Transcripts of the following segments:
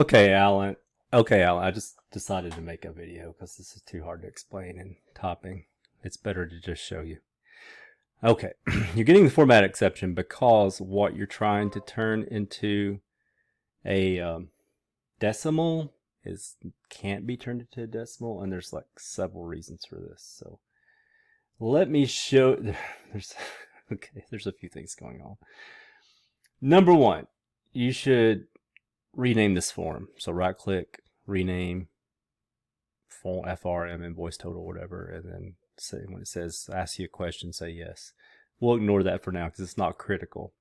Okay, Alan. Okay, Alan. I just decided to make a video because this is too hard to explain in typing. It's better to just show you. Okay, you're getting the format exception because what you're trying to turn into a decimal is can't be turned into a decimal, and there's like several reasons for this. So let me show. There's okay. There's a few things going on. Number one, you should rename this form. So right click, rename, FRM, invoice total, whatever, and then say when it says ask you a question, say yes. We'll ignore that for now because it's not critical.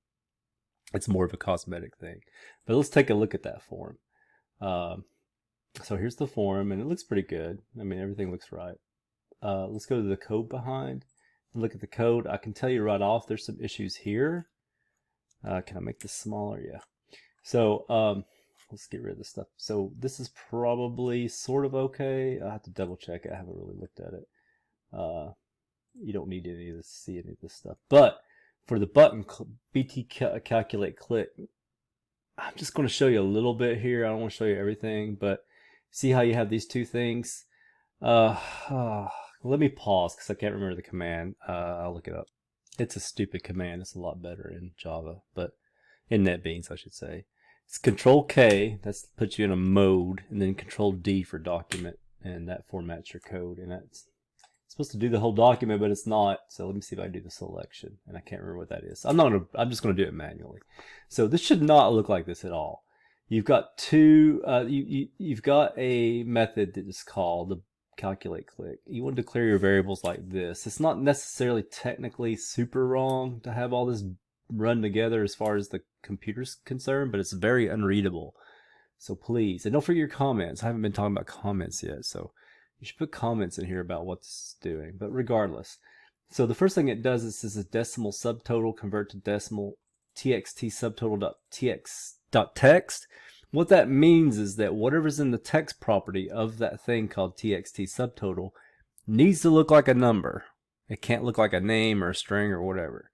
It's more of a cosmetic thing. But let's take a look at that form. So here's the form, and it looks pretty good. I mean, everything looks right. Let's go to the code behind and look at the code. I can tell you right off, there's some issues here. Can I make this smaller? Yeah. So let's get rid of this stuff. So this is probably sort of okay. I have to double check it. I haven't really looked at it. You don't need any of this, see any of this stuff. But for the button BT calculate click, I'm just going to show you a little bit here. I don't want to show you everything, but see how you have these two things. Let me pause because I can't remember the command. I'll look it up. It's a stupid command. It's a lot better in Java, but in NetBeans, I should say. It's Control K. That puts you in a mode, and then Control D for document, and that formats your code. And that's supposed to do the whole document, but it's not. So let me see if I do the selection, and I can't remember what that is. I'm just gonna do it manually. So this should not look like this at all. You've got two. You've got a method that is called the calculate click. You want to declare your variables like this. It's not necessarily technically super wrong to have all this run together as far as the computer's concerned, but it's very unreadable. So please, and don't forget your comments. I haven't been talking about comments yet, so you should put comments in here about what this is doing. But regardless, so the first thing it does is a decimal subtotal convert to decimal txt subtotal.txt. What that means is that whatever's in the text property of that thing called txt subtotal needs to look like a number. It can't look like a name or a string or whatever.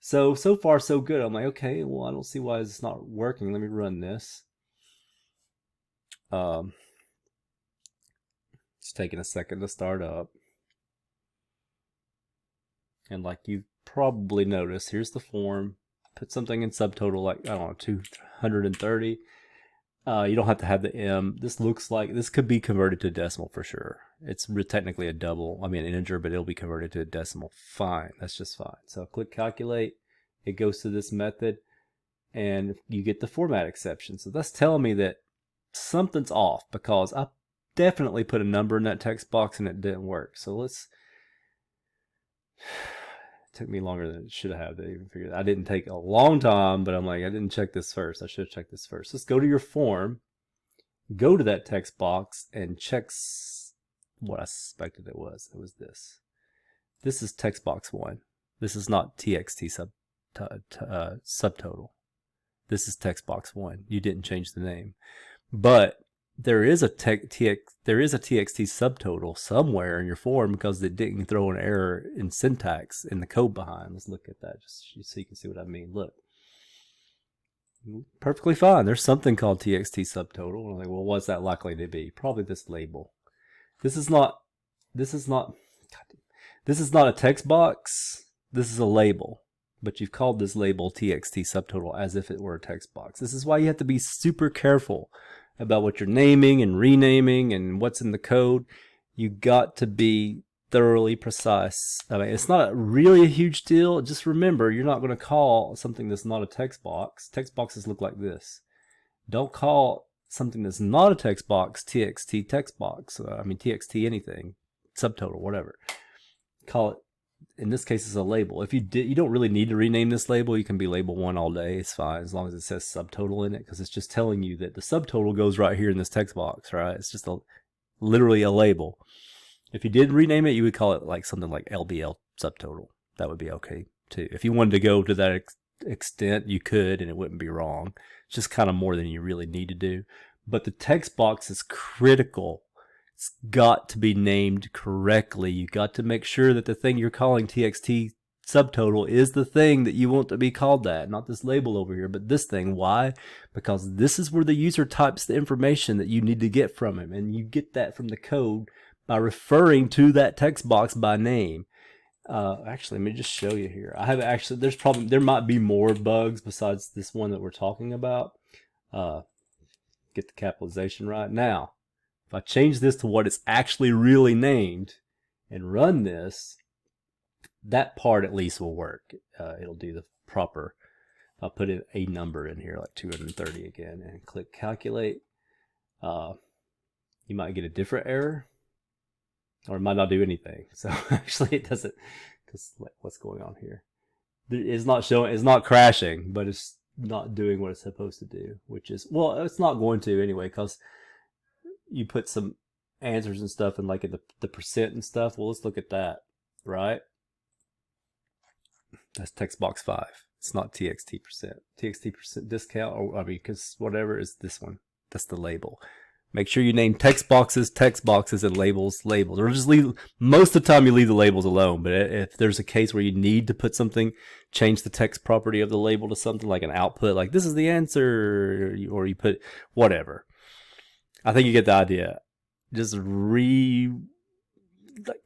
So far so good. I'm like, okay, well, I don't see why it's not working. Let me run this. It's taking a second to start up. And like you probably noticed, here's the form. Put something in subtotal like, I don't know, 230. You don't have to have the M. This looks like, this could be converted to a decimal for sure. It's technically a double, an integer, but it'll be converted to a decimal. Fine, that's just fine. So click calculate, it goes to this method, and you get the format exception. So that's telling me that something's off because I definitely put a number in that text box and it didn't work. So let's, it took me longer than it should have to even figure it out. I didn't take a long time, but I'm like, I didn't check this first. I should have checked this first. Let's go to your form, go to that text box, and check what I suspected it was. It was this. This is text box 1. This is not txt subtotal. This is text box 1. You didn't change the name, but there is a txt subtotal somewhere in your form because it didn't throw an error in syntax in the code behind. Let's look at that just so you can see what I mean. Look, perfectly fine. There's something called txt subtotal. I'm like, well, what's that likely to be? Probably this label. This is not a text box. This is a label, but you've called this label txt subtotal as if it were a text box. This is why you have to be super careful about what you're naming and renaming and what's in the code. You got to be thoroughly precise. I mean, it's not really a huge deal. Just remember, you're not going to call something that's not a text box. Text boxes look like this. Don't call something that's not a text box txt text box. Txt anything, subtotal, whatever. Call it, in this case, it's a label. If you don't really need to rename this label. You can be label 1 all day. It's fine as long as it says subtotal in it, because it's just telling you that the subtotal goes right here in this text box, right? It's just literally a label. If you did rename it, you would call it like something like LBL subtotal. That would be okay too. If you wanted to go to that extent, you could, and it wouldn't be wrong. It's just kind of more than you really need to do. But the text box is critical. It's got to be named correctly. You got to make sure that the thing you're calling txt subtotal is the thing that you want to be called that, not this label over here, but this thing. Why? Because this is where the user types the information that you need to get from him, and you get that from the code by referring to that text box by name. Actually, let me just show you here. I have actually, there might be more bugs besides this one that we're talking about. Get the capitalization right. Now, if I change this to what it's actually really named and run this, that part at least will work. It'll do the proper. I'll put in a number in here, like 230 again, and click calculate. You might get a different error, or it might not do anything. So actually it doesn't, because what's going on here? It's not showing, it's not crashing, but it's not doing what it's supposed to do, which is, well, it's not going to anyway, because you put some answers and stuff in, like in the percent and stuff. Well, let's look at that, right? That's text box 5. It's not TXT percent. TXT percent discount, or I mean, because whatever is this one. That's the label. Make sure you name text boxes, and labels, labels. Or just leave, most of the time you leave the labels alone, but if there's a case where you need to put something, change the text property of the label to something like an output, like this is the answer, or you put whatever. I think you get the idea. Just rewatch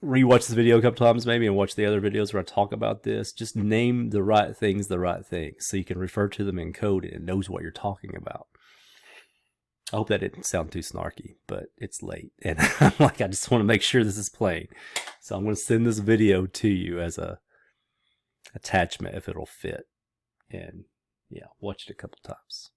this video a couple times maybe, and watch the other videos where I talk about this. Just name the right things so you can refer to them in code and it knows what you're talking about. I hope that didn't sound too snarky, but it's late and I'm like, I just want to make sure this is plain. So I'm going to send this video to you as a attachment if it'll fit, and yeah, watch it a couple times.